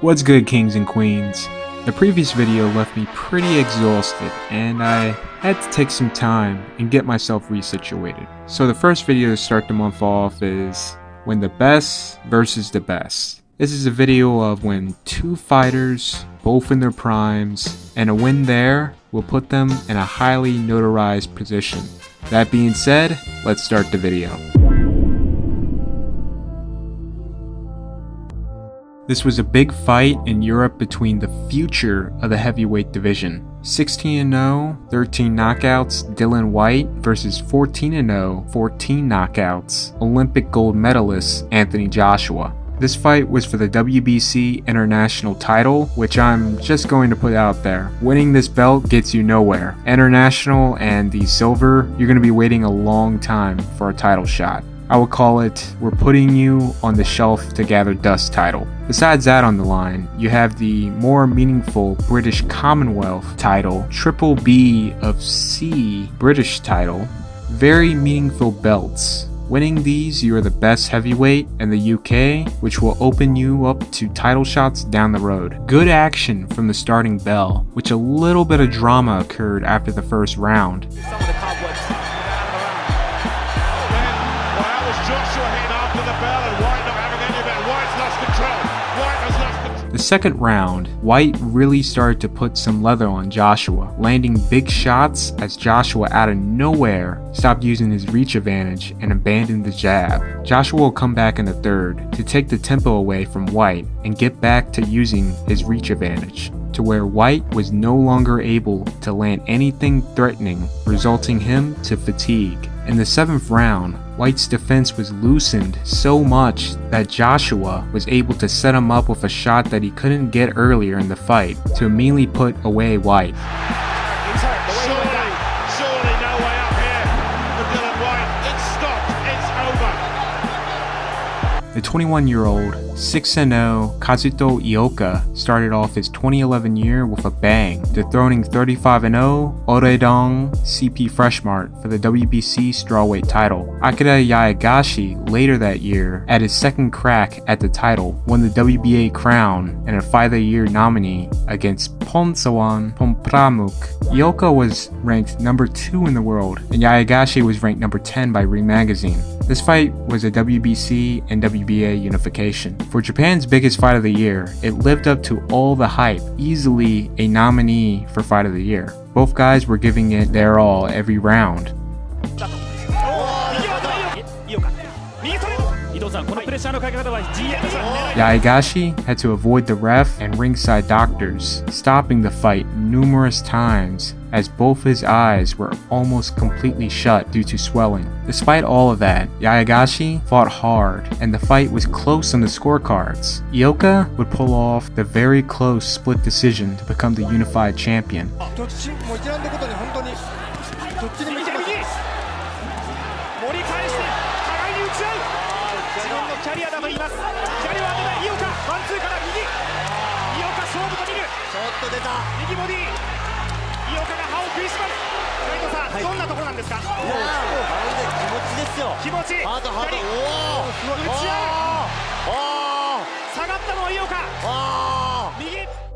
What's good, kings and queens? The previous video left me pretty exhausted and I had to take some time and get myself resituated. So the first video to start the month off is when the best versus the best. This is a video of when two fighters, both in their primes, and a win there will put them in a highly notarized position. That being said, let's start the video. This was a big fight in Europe between the future of the heavyweight division. 16-0, 13 knockouts, Dillian Whyte versus 14-0, 14 knockouts, Olympic gold medalist Anthony Joshua. This fight was for the WBC International title, which I'm just going to put out there. Winning this belt gets you nowhere. International and the silver, you're going to be waiting a long time for a title shot. I would call it, we're putting you on the shelf to gather dust title. Besides that on the line, you have the more meaningful British Commonwealth title, Triple B of C British title, very meaningful belts. Winning these, you are the best heavyweight in the UK, which will open you up to title shots down the road. Good action from the starting bell, which a little bit of drama occurred after the first round. The second round, Whyte really started to put some leather on Joshua, landing big shots as Joshua out of nowhere stopped using his reach advantage and abandoned the jab. Joshua will come back in the third to take the tempo away from Whyte and get back to using his reach advantage, to where Whyte was no longer able to land anything threatening, resulting him to fatigue. In the seventh round, Whyte's defense was loosened so much that Joshua was able to set him up with a shot that he couldn't get earlier in the fight to immediately put away Whyte. Surely no way up here for Dillian Whyte. It's stopped, it's over. The 21-year-old 6-0 Kazuto Ioka started off his 2011 year with a bang, dethroning 35-0 Oredong CP Freshmart for the WBC strawweight title. Akira Yaegashi later that year, at his second crack at the title, won the WBA crown and a Fight of the Year nominee against Ponsawan Pompramuk. Ioka was ranked number 2 in the world, and Yaegashi was ranked number 10 by Ring Magazine. This fight was a WBC and WBA unification. For Japan's biggest fight of the year, it lived up to all the hype, easily a nominee for Fight of the Year. Both guys were giving it their all every round. Yaegashi had to avoid the ref and ringside doctors, stopping the fight numerous times as both his eyes were almost completely shut due to swelling. Despite all of that, Yaegashi fought hard and the fight was close on the scorecards. Ioka would pull off the very close split decision to become the unified champion.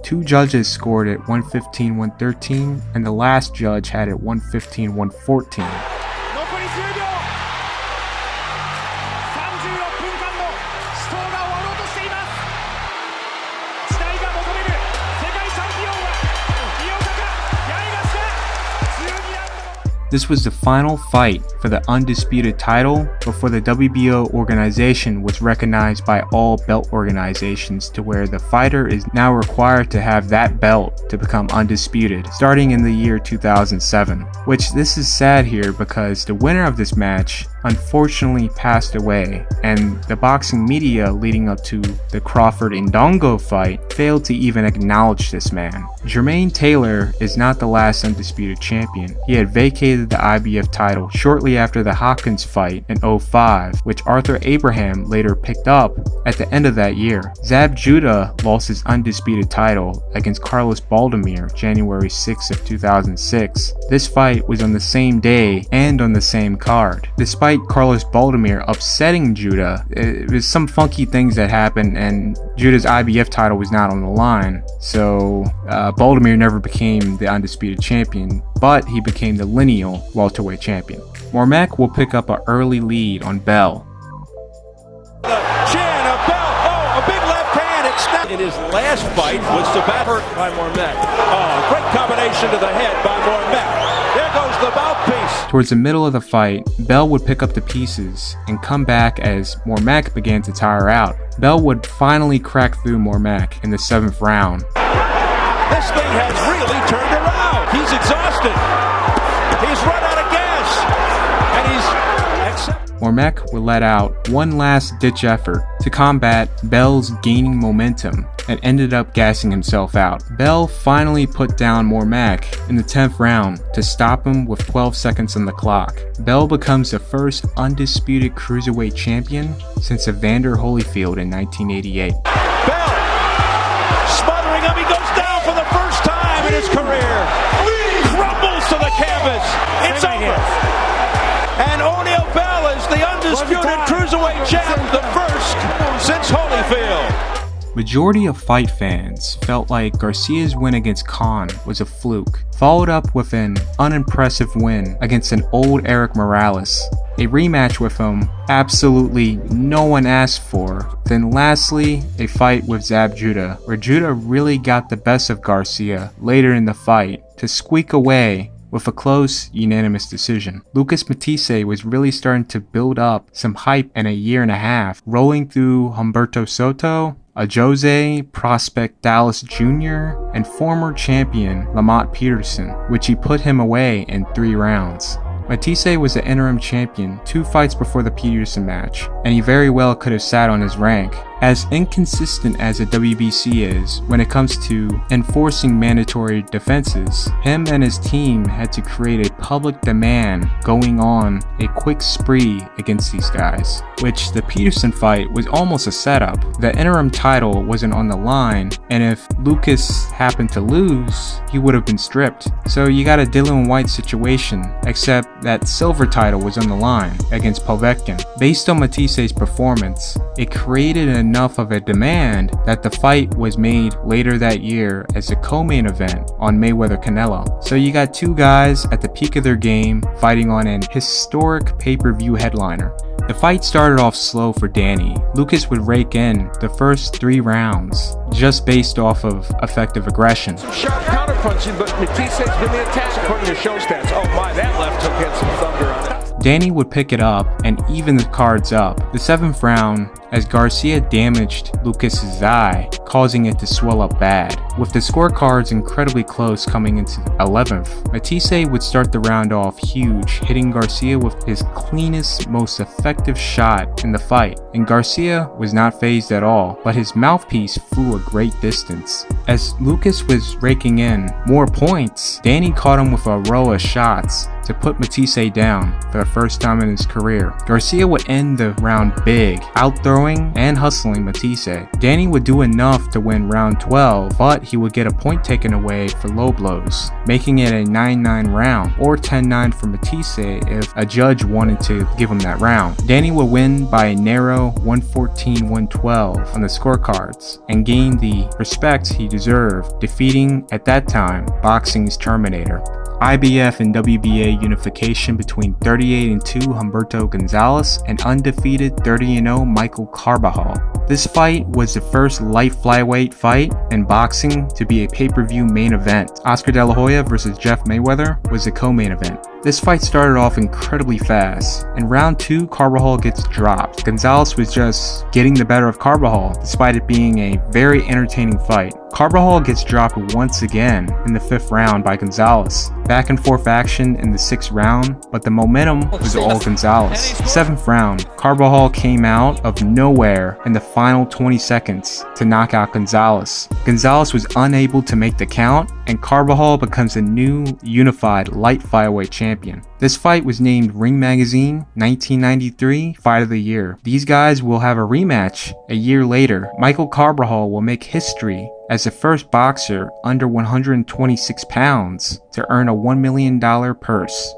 Two judges scored it 115-113 and the last judge had it 115-114. This was the final fight for the undisputed title before the WBO organization was recognized by all belt organizations, to where the fighter is now required to have that belt to become undisputed, starting in the year 2007. Which this is sad here because the winner of this match unfortunately passed away, and the boxing media leading up to the Crawford Indongo fight failed to even acknowledge this man. Jermaine Taylor is not the last undisputed champion. He had vacated the IBF title shortly after the Hopkins fight in 2005, which Arthur Abraham later picked up at the end of that year. Zab Judah lost his undisputed title against Carlos Baldomir January 6 of 2006. This fight was on the same day and on the same card. Despite despite Carlos Baldomir upsetting Judah, it was some funky things that happened, and Judah's IBF title was not on the line. So Baldomir never became the undisputed champion, but he became the lineal welterweight champion. Mormeck will pick up an early lead on Bowe. In his last fight was hurt by Mormeck. Oh, great combination to the head by Mormeck. There goes the mouthpiece. Towards the middle of the fight, Bowe would pick up the pieces and come back as Mormeck began to tire out. Bowe would finally crack through Mormeck in the 7th round. This thing has really turned around. He's exhausted. He's run out of gas. And he's Mormeck would let out one last-ditch effort to combat Bowe's gaining momentum and ended up gassing himself out. Bowe finally put down Mormeck in the 10th round to stop him with 12 seconds on the clock. Bowe becomes the first undisputed cruiserweight champion since Evander Holyfield in 1988. Bowe smothering him. He goes down for the first time in his career. Crumbles to the canvas. It's over. And O'Neal Bell is the undisputed cruiserweight champ, the first since Holyfield. Majority of fight fans felt like Garcia's win against Khan was a fluke, followed up with an unimpressive win against an old Eric Morales, a rematch with him absolutely no one asked for. Then lastly, a fight with Zab Judah, where Judah really got the best of Garcia later in the fight to squeak away with a close, unanimous decision. Lucas Matthysse was really starting to build up some hype in a year and a half, rolling through Humberto Soto, a Jose prospect Dallas Jr., and former champion Lamont Peterson, which he put him away in 3 rounds. Matthysse was the interim champion 2 fights before the Peterson match, and he very well could have sat on his rank. As inconsistent as the WBC is when it comes to enforcing mandatory defenses, him and his team had to create a public demand going on a quick spree against these guys, which the Peterson fight was almost a setup. The interim title wasn't on the line, and if Lucas happened to lose, he would have been stripped. So you got a Dillian Whyte situation, except that silver title was on the line against Povetkin. Based on Mathisse's performance, it created enough of a demand that the fight was made later that year as a co-main event on Mayweather-Canelo. So you got 2 guys at the peak of their game fighting on an historic pay-per-view headliner. The fight started off slow for Danny. Lucas would rake in the first 3 rounds just based off of effective aggression. Some sharp counterpunching, but Mathisse's been the attack according to show stats. Oh my, that left hook had some thunder on it. Danny would pick it up and even the cards up. The 7th round, as Garcia damaged Lucas's eye, causing it to swell up bad. With the scorecards incredibly close coming into 11th, Matthysse would start the round off huge, hitting Garcia with his cleanest, most effective shot in the fight. And Garcia was not fazed at all, but his mouthpiece flew a great distance. As Lucas was raking in more points, Danny caught him with a row of shots to put Matthysse down for the first time in his career. Garcia would end the round big, out-throwing and hustling Matthysse. Danny would do enough to win round 12, but he would get a point taken away for low blows, making it a 9-9 round, or 10-9 for Matthysse if a judge wanted to give him that round. Danny would win by a narrow 114-112 on the scorecards, and gain the respect he deserved, defeating, at that time, boxing's Terminator. IBF and WBA unification between 38-2 Humberto Gonzalez and undefeated 30-0 Michael Carbajal. This fight was the first light flyweight fight in boxing to be a pay-per-view main event. Oscar De La Hoya versus Jeff Mayweather was the co-main event. This fight started off incredibly fast. In round 2, Carbajal gets dropped. Gonzalez was just getting the better of Carbajal, despite it being a very entertaining fight. Carbajal gets dropped once again in the 5th round by Gonzalez. Back and forth action in the 6th round, but the momentum was all Gonzalez. 7th round, Carbajal came out of nowhere in the final 20 seconds to knock out Gonzalez. Gonzalez was unable to make the count, and Carbajal becomes a new unified light flyweight champion. This fight was named Ring Magazine 1993 Fight of the Year. These guys will have a rematch a year later. Michael Carbajal will make history as the first boxer under 126 pounds to earn a $1 million purse.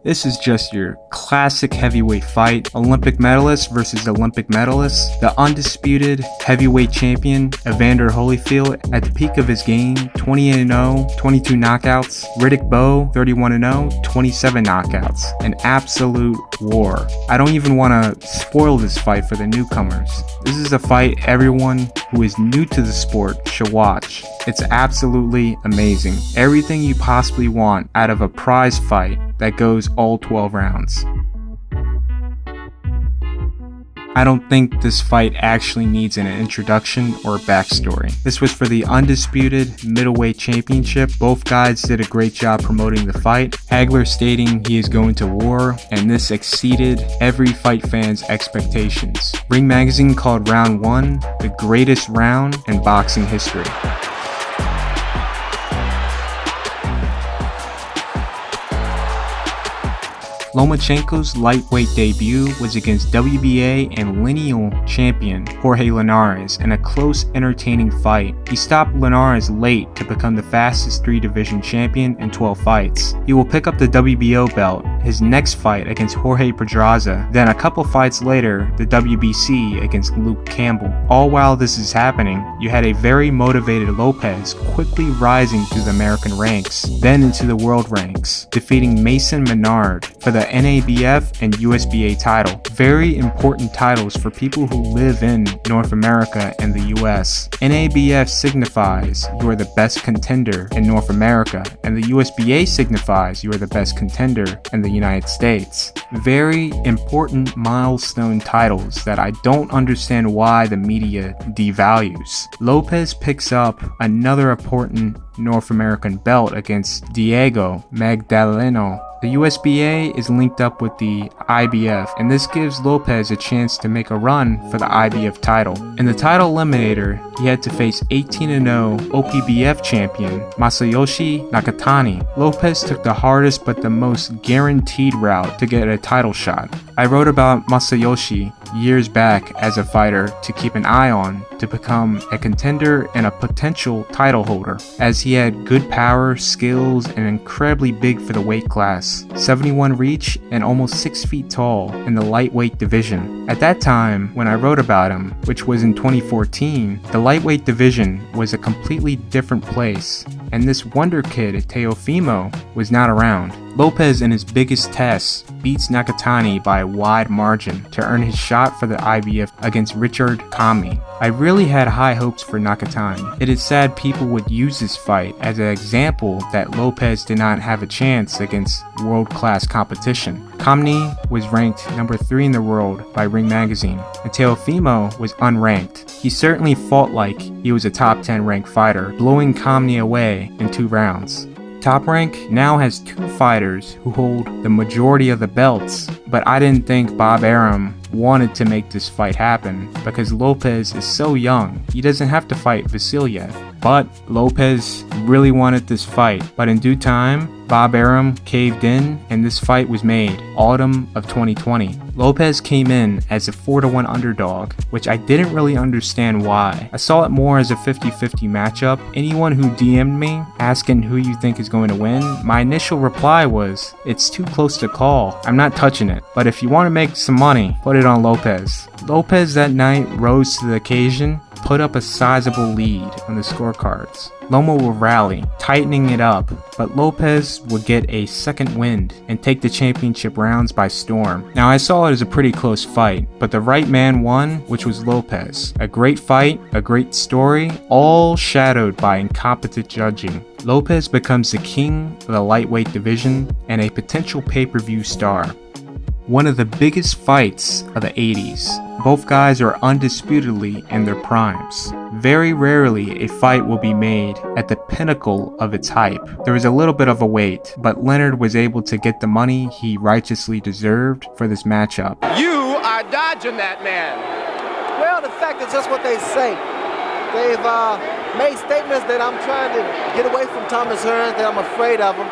This is just your classic heavyweight fight. Olympic medalist versus Olympic medalist. The undisputed heavyweight champion, Evander Holyfield, at the peak of his game, 28-0, 22 knockouts. Riddick Bowe, 31-0, 27 knockouts. An absolute war. I don't even want to spoil this fight for the newcomers. This is a fight everyone who is new to the sport should watch. It's absolutely amazing. Everything you possibly want out of a prize fight that goes all 12 rounds. I don't think this fight actually needs an introduction or backstory. This was for the undisputed middleweight championship. Both guys did a great job promoting the fight. Hagler stating he is going to war, and this exceeded every fight fan's expectations. Ring Magazine called round 1 the greatest round in boxing history. Lomachenko's lightweight debut was against WBA and lineal champion Jorge Linares in a close, entertaining fight. He stopped Linares late to become the fastest 3-division champion in 12 fights. He will pick up the WBO belt, his next fight against Jorge Pedraza, then a couple fights later, the WBC against Luke Campbell. All while this is happening, you had a very motivated Lopez quickly rising through the American ranks, then into the world ranks, defeating Mason Menard for the NABF and USBA title. Very important titles for people who live in North America and the US. NABF signifies you are the best contender in North America, and the USBA signifies you are the best contender in the United States. Very important milestone titles that I don't understand why the media devalues. Lopez picks up another important North American belt against Diego Magdaleno. The USBA is linked up with the IBF, and this gives Lopez a chance to make a run for the IBF title. In the title eliminator, he had to face 18-0 OPBF champion Masayoshi Nakatani. Lopez took the hardest but the most guaranteed route to get a title shot. I wrote about Masayoshi years back as a fighter to keep an eye on to become a contender and a potential title holder, as he had good power, skills, and incredibly big for the weight class. 71 reach and almost 6 feet tall in the lightweight division. At that time, when I wrote about him, which was in 2014, the lightweight division was a completely different place, and this wonder kid, Teofimo, was not around. Lopez, in his biggest test, beats Nakatani by a wide margin to earn his shot for the IBF against Richard Kami. I really had high hopes for Nakatani. It is sad people would use this fight as an example that Lopez did not have a chance against world-class competition. Kami was ranked number 3 in the world by Ring Magazine, and Teofimo was unranked. He certainly fought like he was a top 10 ranked fighter, blowing Kami away in 2 rounds. Top Rank now has 2 fighters who hold the majority of the belts, but I didn't think Bob Arum wanted to make this fight happen because Lopez is so young. He doesn't have to fight Vasil yet. But Lopez really wanted this fight, but in due time, Bob Arum caved in and this fight was made, autumn of 2020. Lopez came in as a 4-1 underdog, which I didn't really understand why. I saw it more as a 50-50 matchup. Anyone who DM'd me asking who you think is going to win, my initial reply was, it's too close to call. I'm not touching it, but if you want to make some money, put it on Lopez. Lopez that night rose to the occasion, put up a sizable lead on the scorecards. Loma will rally, tightening it up, but Lopez would get a second wind and take the championship rounds by storm. Now I saw it as a pretty close fight, but the right man won, which was Lopez. A great fight, a great story, all shadowed by incompetent judging. Lopez becomes the king of the lightweight division and a potential pay-per-view star. One of the biggest fights of the 80s. Both guys are undisputedly in their primes. Very rarely a fight will be made at the pinnacle of its hype. There was a little bit of a wait, but Leonard was able to get the money he righteously deserved for this matchup. You are dodging that man. Well, the fact is just what they say. They've made statements that I'm trying to get away from Thomas Hearns, that I'm afraid of him.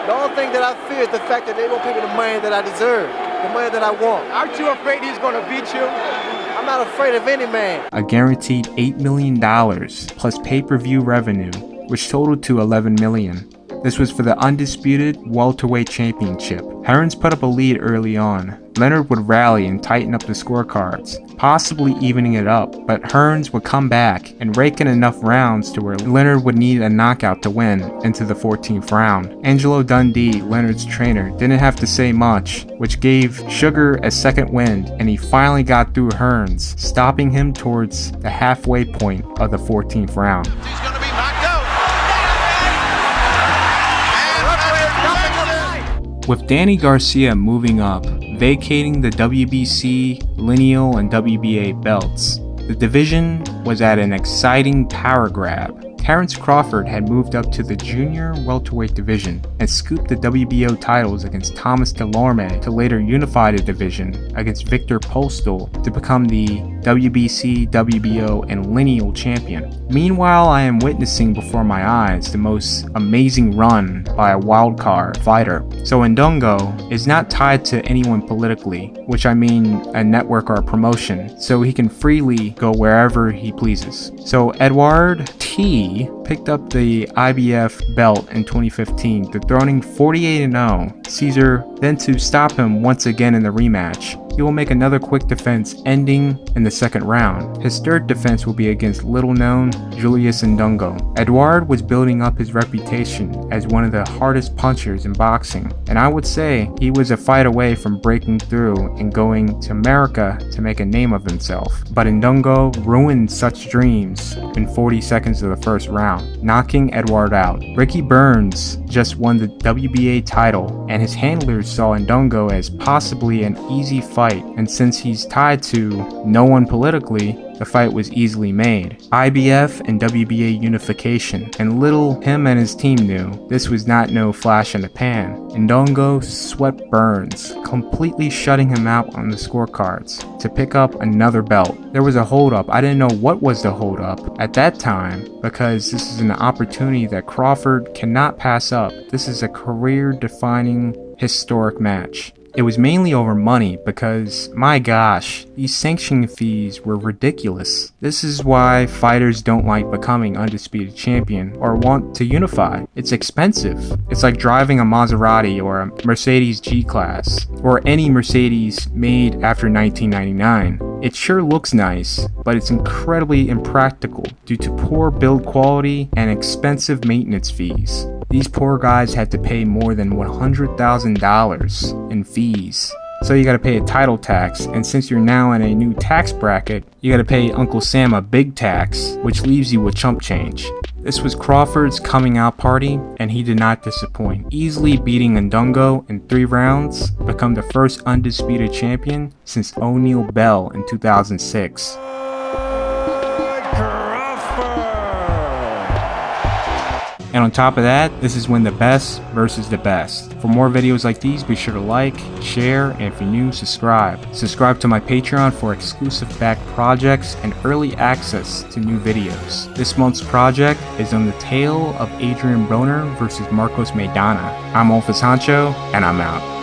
The only thing that I fear is the fact that they won't pay me the money that I deserve, the money that I want. Aren't you afraid he's going to beat you? I'm not afraid of any man. A guaranteed $8 million plus pay-per-view revenue, which totaled to $11 million. This was for the undisputed welterweight championship. Hearns put up a lead early on. Leonard would rally and tighten up the scorecards, possibly evening it up, but Hearns would come back and rake in enough rounds to where Leonard would need a knockout to win into the 14th round. Angelo Dundee, Leonard's trainer, didn't have to say much, which gave Sugar a second wind, and he finally got through Hearns, stopping him towards the halfway point of the 14th round. He's going to be knocked out. With Danny Garcia moving up, vacating the WBC, lineal, and WBA belts, the division was at an exciting power grab. Terrence Crawford had moved up to the junior welterweight division and scooped the WBO titles against Thomas Delorme to later unify the division against Victor Postal to become the WBC, WBO, and lineal champion. Meanwhile, I am witnessing before my eyes the most amazing run by a wildcard fighter. So Indongo is not tied to anyone politically, which I mean a network or a promotion, so he can freely go wherever he pleases. So Edward T picked up the IBF belt in 2015, dethroning 48-0 Caesar, then to stop him once again in the rematch. He will make another quick defense ending in the second round. His third defense will be against little-known Julius Indongo. Edouard was building up his reputation as one of the hardest punchers in boxing, and I would say he was a fight away from breaking through and going to America to make a name of himself. But Indongo ruined such dreams in 40 seconds of the first round, knocking Edouard out. Ricky Burns just won the WBA title, and his handlers saw Indongo as possibly an easy fight, and since he's tied to no one politically, the fight was easily made. IBF and WBA unification, and little him and his team knew, this was not no flash in the pan. Indongo swept Burns, completely shutting him out on the scorecards to pick up another belt. There was a hold-up. I didn't know what was the hold-up at that time, because this is an opportunity that Crawford cannot pass up. This is a career-defining, historic match. It was mainly over money because, my gosh, these sanction fees were ridiculous. This is why fighters don't like becoming undisputed champion or want to unify. It's expensive. It's like driving a Maserati or a Mercedes G-Class or any Mercedes made after 1999. It sure looks nice, but it's incredibly impractical due to poor build quality and expensive maintenance fees. These poor guys had to pay more than $100,000 in fees. So you gotta pay a title tax, and since you're now in a new tax bracket, you gotta pay Uncle Sam a big tax, which leaves you with chump change. This was Crawford's coming out party, and he did not disappoint, easily beating Indongo in 3 rounds to become the first undisputed champion since O'Neal Bell in 2006. And on top of that, this is when the best versus the best. For more videos like these, be sure to like, share, and if you're new, subscribe. Subscribe to my Patreon for exclusive back projects and early access to new videos. This month's project is on the tale of Adrian Broner versus Marcos Maidana. I'm Olfus Hancho, and I'm out.